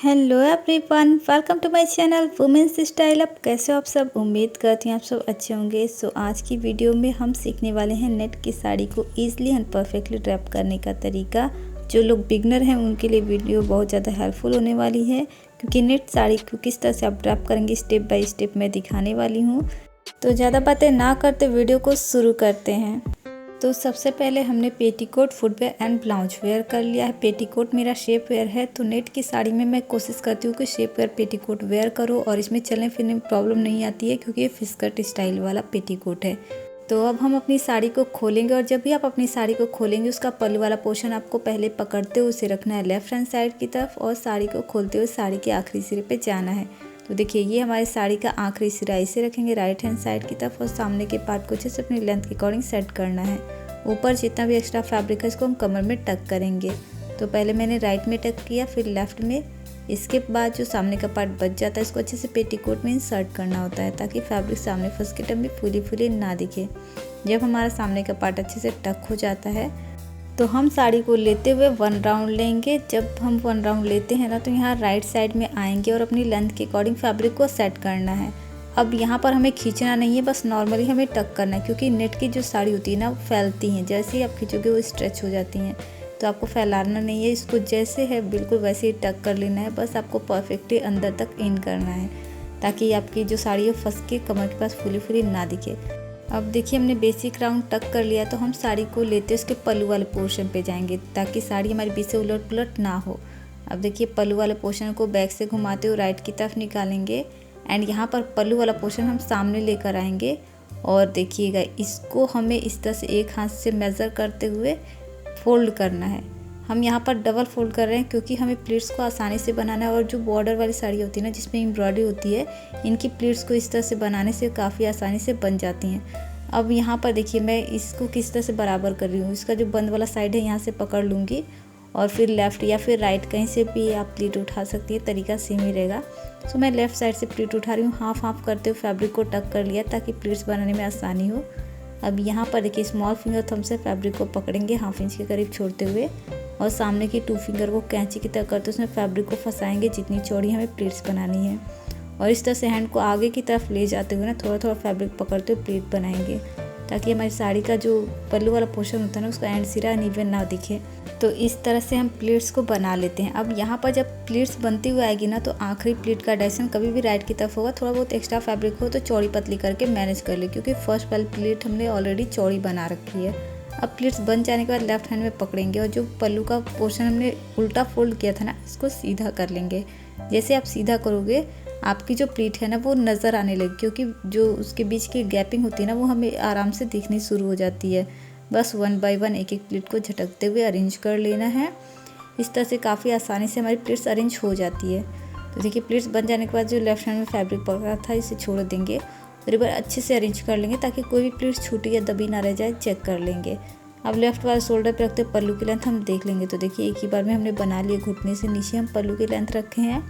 Hello everyone, welcome to my channel women's style up. कैसे हो आप सब? उम्मीद करती हूँ आप सब अच्छे होंगे। आज की वीडियो में हम सीखने वाले हैं नेट की साड़ी को ईजिली एंड परफेक्टली ड्रैप करने का तरीका। जो लोग बिगनर हैं उनके लिए वीडियो बहुत ज़्यादा हेल्पफुल होने वाली है, क्योंकि नेट साड़ी को किस तरह से आप ड्रैप करेंगे स्टेप बाय स्टेप मैं दिखाने वाली हूँ। तो ज़्यादा बातें ना करते वीडियो को शुरू करते हैं। तो सबसे पहले हमने petticoat, footwear and blouse wear कर लिया है। पेटीकोट मेरा शेप वेयर है, तो नेट की साड़ी में मैं कोशिश करती हूँ कि शेप वेयर पेटीकोट वेयर करो और इसमें चलने फिरने में प्रॉब्लम नहीं आती है, क्योंकि ये फिस्कट स्टाइल वाला पेटीकोट है। तो अब हम अपनी साड़ी को खोलेंगे, और जब भी आप अपनी साड़ी को खोलेंगे उसका पल्लू वाला पोर्शन आपको पहले पकड़ते हुए उसे रखना है लेफ्ट हैंड साइड की तरफ, और साड़ी को खोलते हुए साड़ी के आखिरी सिरे पे जाना है। तो देखिए ये हमारी साड़ी का आखिरी सिरा इसे रखेंगे राइट हैंड साइड की तरफ, और सामने के पार्ट को अच्छे से अपनी लेंथ के अकॉर्डिंग सेट करना है। ऊपर जितना भी एक्स्ट्रा फैब्रिक है इसको हम कमर में टक करेंगे। तो पहले मैंने राइट में टक किया, फिर लेफ्ट में। इसके बाद जो सामने का पार्ट बच जाता है इसको अच्छे से पेटीकोट में इंसर्ट करना होता है, ताकि फैब्रिक सामने फंस के टम भी फूली फूली ना दिखे। जब हमारा सामने का पार्ट अच्छे से टक हो जाता है तो हम साड़ी को लेते हुए 1 राउंड लेंगे। जब हम 1 राउंड लेते हैं ना, तो यहाँ राइट साइड में आएंगे और अपनी लेंथ के अकॉर्डिंग फैब्रिक को सेट करना है। अब यहाँ पर हमें खींचना नहीं है, बस नॉर्मली हमें टक करना है, क्योंकि नेट की जो साड़ी होती है ना वो फैलती हैं, जैसे ही आप खींचोगे वो स्ट्रेच हो जाती हैं। तो आपको फैलाना नहीं है, इसको जैसे है बिल्कुल वैसे ही टक कर लेना है। बस आपको परफेक्टली अंदर तक इन करना है, ताकि आपकी जो साड़ी है फंस के कमर के पास फूली फूली ना दिखे। अब देखिए हमने बेसिक राउंड टक कर लिया, तो हम साड़ी को लेते उसके पल्लू वाले पोर्शन पे जाएंगे, ताकि साड़ी हमारी बीच से उलट पुलट ना हो। अब देखिए पल्लू वाले पोर्शन को बैक से घुमाते हुए राइट की तरफ निकालेंगे, एंड यहाँ पर पल्लू वाला पोर्शन हम सामने लेकर आएंगे। और देखिएगा इसको हमें इस तरह से एक हाथ से मेज़र करते हुए फोल्ड करना है। हम यहाँ पर डबल फोल्ड कर रहे हैं, क्योंकि हमें प्लीट्स को आसानी से बनाना है। और जो बॉर्डर वाली साड़ी होती है ना, जिसमें एम्ब्रॉयडरी होती है, इनकी प्लीट्स को इस तरह से बनाने से काफ़ी आसानी से बन जाती हैं। अब यहाँ पर देखिए मैं इसको किस तरह से बराबर कर रही हूँ। इसका जो बंद वाला साइड है यहाँ से पकड़ लूँगी, और फिर लेफ़्ट या फिर राइट कहीं से भी आप प्लीट उठा सकती है, तरीका सेम ही रहेगा। तो मैं लेफ़्ट साइड से प्लीट उठा रही हूँ, हाफ हाफ करते हुए फैब्रिक को टक कर लिया, ताकि प्लीट्स बनाने में आसानी हो। अब यहाँ पर देखिए स्मॉल फिंगर थंब से फैब्रिक को पकड़ेंगे 1/2 इंच के करीब छोड़ते हुए, और सामने की 2 फिंगर को कैंची की तरह करते उसमें फैब्रिक को फंसाएंगे जितनी चौड़ी हमें प्लीट्स बनानी है। और इस तरह से हैंड को आगे की तरफ ले जाते हुए ना थोड़ा थोड़ा फैब्रिक पकड़ते हुए प्लीट बनाएंगे, ताकि हमारी साड़ी का जो पल्लू वाला पोर्शन होता है ना उसका एंड सिरा अनइवन ना दिखे। तो इस तरह से हम प्लीट्स को बना लेते हैं। अब यहाँ पर जब प्लीट्स बनती हुई आएगी ना, तो आखिरी प्लीट का डायरेक्शन कभी भी राइट की तरफ होगा। थोड़ा बहुत एक्स्ट्रा फैब्रिक हो तो चौड़ी पतली करके मैनेज कर ले, क्योंकि फर्स्ट वाली प्लीट हमने ऑलरेडी चौड़ी बना रखी है। अब प्लीट्स बन जाने के बाद लेफ्ट हैंड में पकड़ेंगे, और जो पल्लू का पोर्शन हमने उल्टा फोल्ड किया था ना, इसको सीधा कर लेंगे। जैसे आप सीधा करोगे आपकी जो प्लीट है ना वो नज़र आने लगी, क्योंकि जो उसके बीच की गैपिंग होती है ना वो हमें आराम से दिखनी शुरू हो जाती है। बस 1 बाय 1 एक एक प्लीट को झटकते हुए अरेंज कर लेना है। इस तरह से काफ़ी आसानी से हमारी प्लीट्स अरेंज हो जाती है। तो देखिए प्लीट्स बन जाने के बाद जो लेफ्ट हैंड में फैब्रिक पकड़ा था इसे छोड़ देंगे, और एक बार अच्छे से अरेंज कर लेंगे, ताकि कोई भी प्लीट्स छूटी या दबी ना रह जाए, चेक कर लेंगे। अब लेफ्ट वाले शोल्डर पे रखते पल्लू की लेंथ हम देख लेंगे। तो देखिए एक ही बार में हमने बना लिए, घुटने से नीचे हम पल्लू की लेंथ रखे हैं।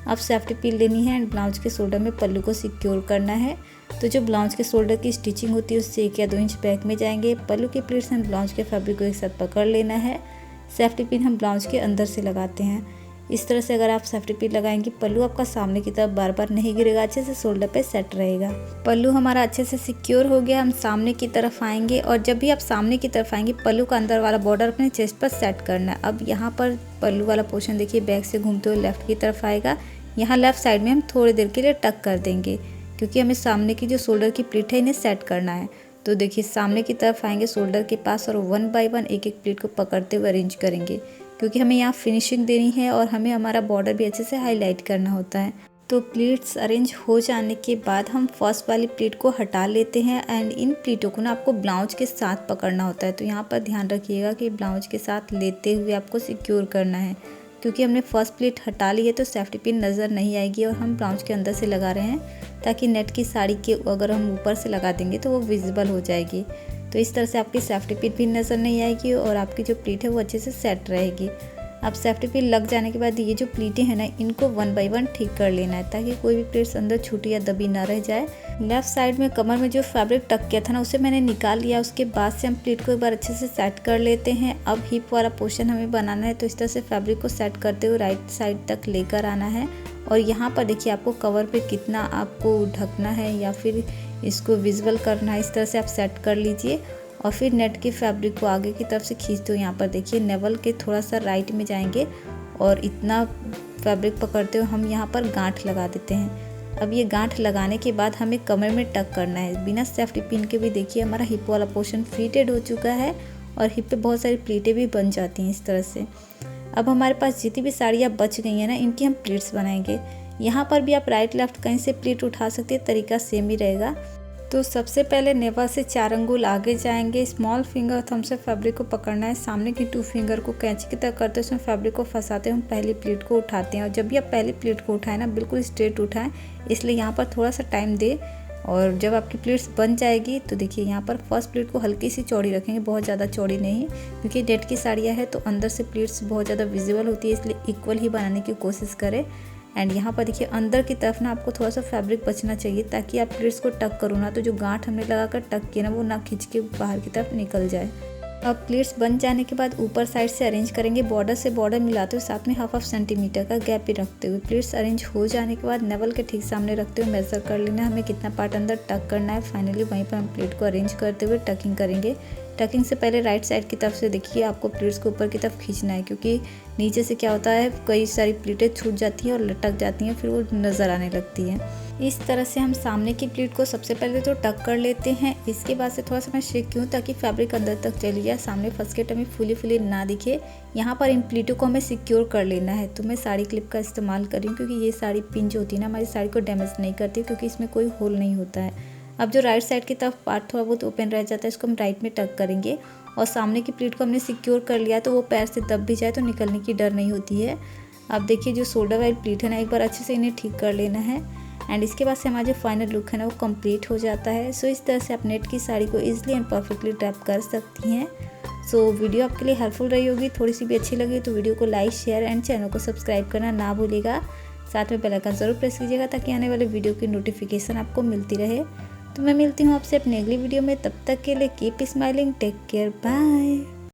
अब सेफ्टी पिन लेनी है, एंड ब्लाउज के शोल्डर में पल्लू को सिक्योर करना है। तो जो ब्लाउज के शोल्डर की स्टिचिंग होती है उससे 1 या 2 इंच बैक में जाएंगे। पल्लू के प्लीट्स एंड ब्लाउज के फैब्रिक को एक साथ पकड़ लेना है। सेफ्टी पिन हम ब्लाउज के अंदर से लगाते हैं। इस तरह से अगर आप सेफ्टी पिन लगाएंगे, पल्लू आपका सामने की तरफ बार बार नहीं गिरेगा, अच्छे से शोल्डर पे सेट रहेगा। पल्लू हमारा अच्छे से सिक्योर हो गया। हम सामने की तरफ आएंगे, और जब भी आप सामने की तरफ आएंगे पल्लू का अंदर वाला बॉर्डर अपने चेस्ट पर सेट करना है। अब यहाँ पर पल्लू वाला पोर्शन देखिए बैक से घूमते हुए लेफ्ट की तरफ आएगा। यहाँ लेफ्ट साइड में हम थोड़ी देर के लिए टक कर देंगे, क्योंकि हमें सामने की जो शोल्डर की प्लीट है इन्हें सेट करना है। तो देखिए सामने की तरफ आएंगे शोल्डर के पास, और 1 बाय 1 एक एक प्लीट को पकड़ते हुए अरेंज करेंगे, क्योंकि हमें यहाँ फिनिशिंग देनी है और हमें हमारा बॉर्डर भी अच्छे से हाईलाइट करना होता है। तो प्लीट्स अरेंज हो जाने के बाद हम फर्स्ट वाली प्लीट को हटा लेते हैं, एंड इन प्लीटों को ना आपको ब्लाउज के साथ पकड़ना होता है। तो यहाँ पर ध्यान रखिएगा कि ब्लाउज के साथ लेते हुए आपको सिक्योर करना है, क्योंकि हमने फर्स्ट प्लीट हटा ली है तो सेफ्टी पिन नज़र नहीं आएगी, और हम ब्लाउज के अंदर से लगा रहे हैं, ताकि नेट की साड़ी के अगर हम ऊपर से लगा देंगे तो वो विजिबल हो जाएगी। तो इस तरह से आपकी सेफ्टी पिन भी नज़र नहीं आएगी, और आपकी जो प्लीट है वो अच्छे से सेट रहेगी। अब सेफ्टी पिन लग जाने के बाद ये जो प्लीटें हैं ना, इनको 1 बाय 1 ठीक कर लेना है ताकि कोई भी प्लेट्स अंदर छूटी या दबी ना रह जाए। लेफ्ट साइड में कमर में जो फैब्रिक टक किया था ना, उसे मैंने निकाल लिया। उसके बाद से हम प्लीट को एक बार अच्छे से सेट कर लेते हैं। अब हिप वाला पोर्शन हमें बनाना है, तो इस तरह से फैब्रिक को सेट करते हुए राइट साइड तक लेकर आना है। और यहाँ पर देखिए आपको कवर पे कितना आपको ढकना है या फिर इसको विजुअल करना है, इस तरह से आप सेट कर लीजिए। और फिर नेट के फैब्रिक को आगे की तरफ से खींचते हुए यहाँ पर देखिए नेवल के थोड़ा सा राइट में जाएंगे और इतना फैब्रिक पकड़ते हुए हम यहाँ पर गांठ लगा देते हैं। अब ये गांठ लगाने के बाद हमें कमर में टक करना है बिना सेफ्टी पिन के भी। देखिए हमारा हिप वाला पोर्शन फिटेड हो चुका है और हिप पे बहुत सारी प्लीटें भी बन जाती हैं इस तरह से। अब हमारे पास जितनी भी साड़ियाँ बच गई हैं ना, इनकी हम प्लीट्स बनाएंगे। यहाँ पर भी आप राइट लेफ्ट कहीं से प्लीट उठा सकते हैं, तरीका सेम ही रहेगा। तो सबसे पहले नेवा से 4 अंगुल आगे जाएंगे। स्मॉल फिंगर थंब से फैब्रिक को पकड़ना है। सामने की 2 फिंगर को कैंची की तरह करते उसमें फैब्रिक को फंसाते हम पहली प्लीट को उठाते हैं। और जब भी आप पहली प्लीट को उठाएं ना, बिल्कुल स्ट्रेट उठाएं, इसलिए यहाँ पर थोड़ा सा टाइम दें। और जब आपकी प्लीट्स बन जाएगी तो देखिए यहाँ पर फर्स्ट प्लीट को हल्की सी चौड़ी रखेंगे, बहुत ज़्यादा चौड़ी नहीं, क्योंकि नेट की साड़ियाँ है तो अंदर से प्लीट्स बहुत ज़्यादा विजिबल होती है, इसलिए इक्वल ही बनाने की कोशिश करें। एंड यहाँ पर देखिए अंदर की तरफ ना आपको थोड़ा सा फैब्रिक बचना चाहिए ताकि आप प्लीट्स को टक करो ना, तो जो गांठ हमने लगाकर टक किया ना, वो ना खींच के बाहर की तरफ निकल जाए। अब प्लीट्स बन जाने के बाद ऊपर साइड से अरेंज करेंगे, बॉर्डर से बॉर्डर मिलाते हुए साथ में हाफ सेंटीमीटर का गैप भी रखते हुए। प्लीट्स अरेंज हो जाने के बाद नेवल के ठीक सामने रखते हुए मेजर कर लेना है हमें कितना पार्ट अंदर टक करना है। फाइनली वहीं पर हम प्लीट को अरेंज करते हुए टकिंग करेंगे। टकिंग से पहले राइट साइड की तरफ से देखिए आपको प्लीट्स को ऊपर की तरफ खींचना है, क्योंकि नीचे से क्या होता है कई सारी प्लीटें छूट जाती हैं और लटक जाती हैं, फिर वो नज़र आने लगती हैं। इस तरह से हम सामने की प्लीट को सबसे पहले तो टक कर लेते हैं। इसके बाद से थोड़ा सा मैं शेक क्यों, ताकि फैब्रिक अंदर तक चली जाए, सामने फंस के हमें फुली ना दिखे। यहाँ पर इन प्लीटों को हमें सिक्योर कर लेना है। तो मैं साड़ी क्लिप का इस्तेमाल कर रही हूँ, क्योंकि ये साड़ी पिन जो होती है ना, हमारी साड़ी को डैमेज नहीं करती, क्योंकि इसमें कोई होल नहीं होता है। अब जो राइट साइड की तरफ पार्ट थोड़ा बहुत ओपन रह जाता है, इसको हम राइट में टक करेंगे। और सामने की प्लीट को हमने सिक्योर कर लिया, तो वो पैर से दब भी जाए तो निकलने की डर नहीं होती है। अब देखिए जो शोल्डर वाली प्लीट है ना, एक बार अच्छे से इन्हें ठीक कर लेना है। एंड इसके बाद से हमारा जो फाइनल लुक है ना, वो कंप्लीट हो जाता है। सो इस तरह से आप नेट की साड़ी को ईजिली एंड परफेक्टली ड्रैप कर सकती हैं। सो वीडियो आपके लिए हेल्पफुल रही होगी। थोड़ी सी भी अच्छी लगी तो वीडियो को लाइक, शेयर एंड चैनल को सब्सक्राइब करना ना भूलिएगा। साथ में बेल आइकन ज़रूर प्रेस कीजिएगा ताकि आने वाले वीडियो की नोटिफिकेशन आपको मिलती रहे। तो मैं मिलती हूँ आपसे अपनी अगली वीडियो में, तब तक के लिए keep smiling, take care, bye.